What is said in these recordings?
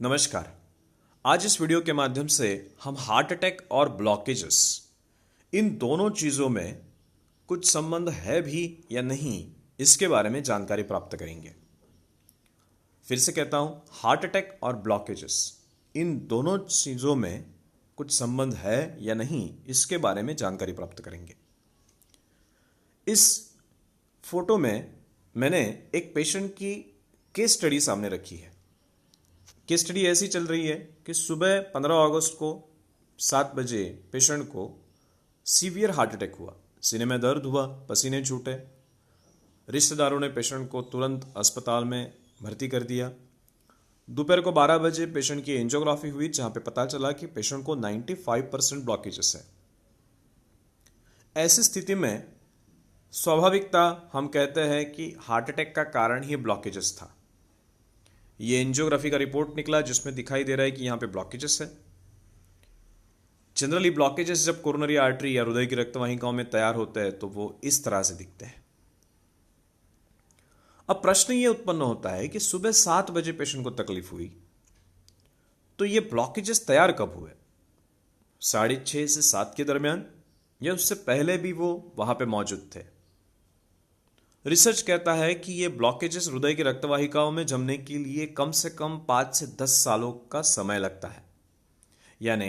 नमस्कार। आज इस वीडियो के माध्यम से हम हार्ट अटैक और ब्लॉकेजेस इन दोनों चीज़ों में कुछ संबंध है भी या नहीं, इसके बारे में जानकारी प्राप्त करेंगे। फिर से कहता हूं, हार्ट अटैक और ब्लॉकेजेस इन दोनों चीज़ों में कुछ संबंध है या नहीं, इसके बारे में जानकारी प्राप्त करेंगे। इस फोटो में मैंने एक पेशेंट की केस स्टडी सामने रखी है। केस स्टडी ऐसी चल रही है कि सुबह 15 अगस्त को 7 बजे पेशेंट को सीवियर हार्ट अटैक हुआ, सीने में दर्द हुआ, पसीने छूटे। रिश्तेदारों ने पेशेंट को तुरंत अस्पताल में भर्ती कर दिया। दोपहर को 12 बजे पेशेंट की एंजियोग्राफी हुई, जहां पे पता चला कि पेशेंट को 95% ब्लॉकेजेस है। ऐसी स्थिति में स्वाभाविकता हम कहते हैं कि हार्ट अटैक का कारण ही ब्लॉकेजेस था। ये एंजियोग्राफी का रिपोर्ट निकला जिसमें दिखाई दे रहा है कि यहां पे ब्लॉकेजेस है। जनरली ब्लॉकेजेस जब कोरोनरी आर्टरी या हृदय की रक्तवाहिकाओं में तैयार होते हैं तो वो इस तरह से दिखते हैं। अब प्रश्न ये उत्पन्न होता है कि सुबह 7 बजे पेशेंट को तकलीफ हुई, तो ये ब्लॉकेजेस तैयार कब हुए? 6:30 से 7 के दरमियान या उससे पहले भी वो वहां पे मौजूद थे? रिसर्च कहता है कि ये ब्लॉकेजेस हृदय की रक्तवाहिकाओं में जमने के लिए कम से कम 5 से 10 सालों का समय लगता है। यानी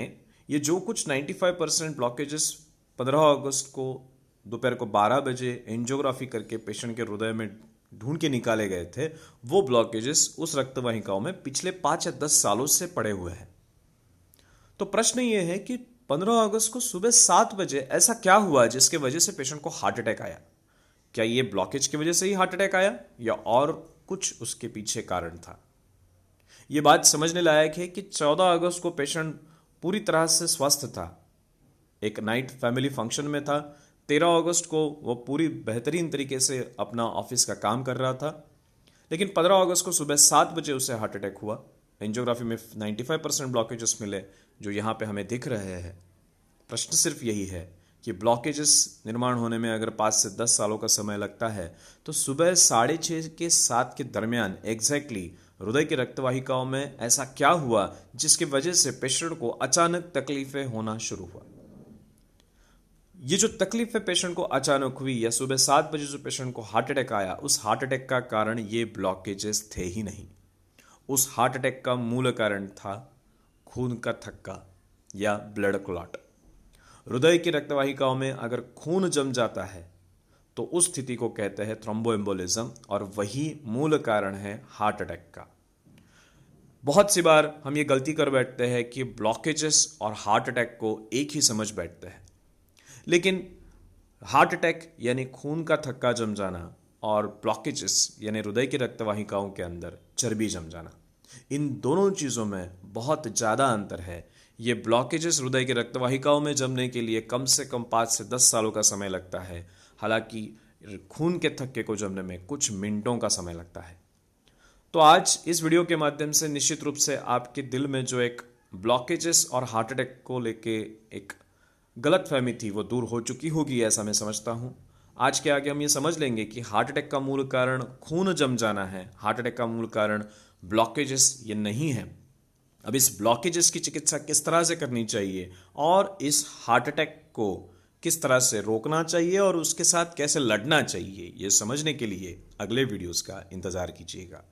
ये जो कुछ 95% ब्लॉकेजेस 15 अगस्त को दोपहर को 12 बजे एंजियोग्राफी करके पेशेंट के हृदय में ढूंढ के निकाले गए थे, वो ब्लॉकेजेस उस रक्तवाहिकाओं में पिछले 5 या 10 सालों से पड़े हुए हैं। तो प्रश्न ये है कि 15 अगस्त को सुबह 7 बजे ऐसा क्या हुआ जिसके वजह से पेशेंट को हार्ट अटैक आया? क्या ये ब्लॉकेज की वजह से ही हार्ट अटैक आया या और कुछ उसके पीछे कारण था? ये बात समझने लायक है कि 14 अगस्त को पेशेंट पूरी तरह से स्वस्थ था, एक नाइट फैमिली फंक्शन में था। 13 अगस्त को वो पूरी बेहतरीन तरीके से अपना ऑफिस का काम कर रहा था, लेकिन 15 अगस्त को सुबह 7 बजे उसे हार्ट अटैक हुआ। एंजियोग्राफी में 95% ब्लॉकेजेस मिले जो यहाँ पे हमें दिख रहे हैं। प्रश्न सिर्फ यही है कि ब्लॉकेजेस निर्माण होने में अगर 5 से 10 सालों का समय लगता है, तो सुबह 6:30 के 7 के दरमियान एग्जैक्टली हृदय की रक्तवाहिकाओं में ऐसा क्या हुआ जिसकी वजह से पेशेंट को अचानक तकलीफें होना शुरू हुआ? ये जो तकलीफें पेशेंट को अचानक हुई या सुबह 7 बजे जो पेशेंट को हार्ट अटैक आया, उस हार्ट अटैक का कारण ये ब्लॉकेजेस थे ही नहीं। उस हार्ट अटैक का मूल कारण था खून का थक्का या ब्लड क्लॉट। हृदय की रक्तवाहिकाओं में अगर खून जम जाता है तो उस स्थिति को कहते हैं थ्रोम्बोएम्बोलिज्म, और वही मूल कारण है हार्ट अटैक का। बहुत सी बार हम ये गलती कर बैठते हैं कि ब्लॉकेजेस और हार्ट अटैक को एक ही समझ बैठते हैं, लेकिन हार्ट अटैक यानी खून का थक्का जम जाना और ब्लॉकेजेस यानी हृदय की रक्तवाहिकाओं के अंदर चर्बी जम जाना, इन दोनों चीज़ों में बहुत ज़्यादा अंतर है। ये ब्लॉकेजेस हृदय की रक्तवाहिकाओं में जमने के लिए कम से कम 5 से 10 सालों का समय लगता है, हालांकि खून के थक्के को जमने में कुछ मिनटों का समय लगता है। तो आज इस वीडियो के माध्यम से निश्चित रूप से आपके दिल में जो एक ब्लॉकेजेस और हार्ट अटैक को लेके एक गलतफहमी थी वो दूर हो चुकी होगी, ऐसा मैं समझता हूँ। आज के आगे हम ये समझ लेंगे कि हार्ट अटैक का मूल कारण खून जम जाना है, हार्ट अटैक का मूल कारण ब्लॉकेजेस ये नहीं है। अब इस ब्लॉकेजेस की चिकित्सा किस तरह से करनी चाहिए और इस हार्ट अटैक को किस तरह से रोकना चाहिए और उसके साथ कैसे लड़ना चाहिए, ये समझने के लिए अगले वीडियोस का इंतजार कीजिएगा।